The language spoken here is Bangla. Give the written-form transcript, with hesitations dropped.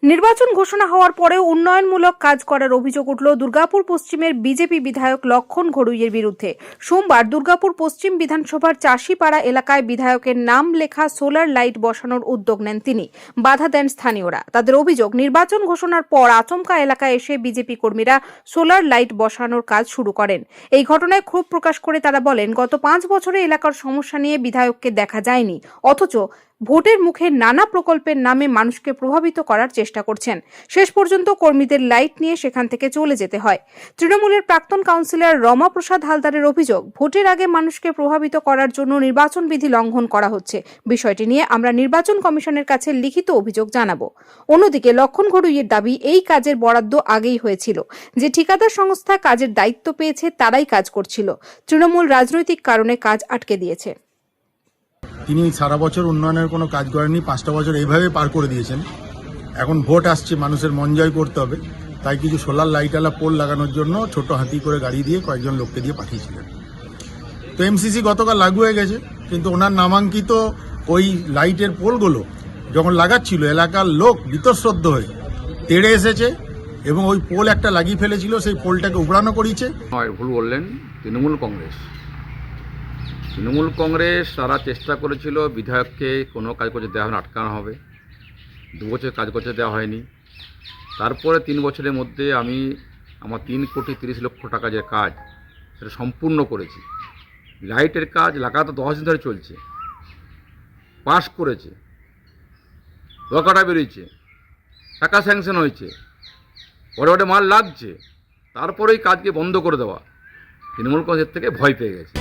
নির্বাচন ঘোষণা হওয়ার পরেও উন্নয়নমূলক কাজ করার অভিযোগ উঠল দুর্গাপুর পশ্চিমের বিজেপি বিধায়ক লক্ষণ ঘড়ুইয়ের বিরুদ্ধে। সোমবার দুর্গাপুর পশ্চিম বিধানসভার চাষিপাড়া এলাকায় বিধায়কের নাম লেখা সোলার লাইট বসানোর উদ্যোগ নেন তিনি। বাধা দেন স্থানীয়রা। তাদের অভিযোগ, নির্বাচন ঘোষণার পর আচমকা এলাকায় এসে বিজেপি কর্মীরা সোলার লাইট বসানোর কাজ শুরু করেন। এই ঘটনায় ক্ষোভ প্রকাশ করে তারা বলেন, গত 5 বছরে এলাকার সমস্যা নিয়ে বিধায়ককে দেখা যায়নি, অথচ ভোটের মুখে নানা প্রকল্পের নামে মানুষকে প্রভাবিত করার চেষ্টা করছেন। শেষ পর্যন্ত কর্মীদের লাইট নিয়ে সেখান থেকে চলে যেতে হয়। তৃণমূলের প্রাক্তন কাউন্সিলর রমাপ্রসাদ হালদারের অভিযোগ, ভোটের আগে মানুষকে প্রভাবিত করার জন্য নির্বাচন বিধি লঙ্ঘন করা হচ্ছে। বিষয়টি নিয়ে আমরা নির্বাচন কমিশনের কাছে লিখিত অভিযোগ জানাবো। অন্যদিকে লক্ষণ ঘড়ুইয়ের দাবি, এই কাজের বরাদ্দ আগেই হয়েছিল, যে ঠিকাদার সংস্থা কাজের দায়িত্ব পেয়েছে তারাই কাজ করছিল। তৃণমূল রাজনৈতিক কারণে কাজ আটকে দিয়েছে। তিনি সারা বছর উন্নয়নের কোনো কাজ করেননি, 5টা বছর এইভাবে পার করে দিয়েছেন। এখন ভোট আসছে, মানুষের মন জয় করতে হবে, তাই কিছু সোলার লাইটওয়ালা পোল লাগানোর জন্য ছোট হাতি করে গাড়ি দিয়ে কয়েকজন লোককে দিয়ে পাঠিয়েছিলেন। তো এমসিসি গতকাল লাগু হয়ে গেছে, কিন্তু ওনার নামাঙ্কিত ওই লাইটের পোলগুলো যখন লাগাচ্ছিল, এলাকার লোক বীতশ্রদ্ধ হয়ে তেড়ে এসেছে এবং ওই পোল একটা লাগিয়ে ফেলেছিল, সেই পোলটাকে উবড়ানো করিয়েছে। ভুল বললেন। তৃণমূল কংগ্রেস তারা চেষ্টা করেছিল বিধায়ককে কোনো কাজ করতে দেওয়া হবে, আটকানো হবে। 2 বছর কাজ করতে দেওয়া হয়নি। তারপরে 3 বছরের মধ্যে আমি আমার 3,30,00,000 টাকা যে কাজ, সেটা সম্পূর্ণ করেছি। লাইটের কাজ লাগাতার 10 দিন ধরে চলছে, পাস করেছে, রকাটা বেরিয়েছে, টাকা স্যাংশন হয়েছে, পরে মাল লাগছে, তারপরেই কাজকে বন্ধ করে দেওয়া। তৃণমূল কংগ্রেস থেকে ভয় পেয়ে গেছে।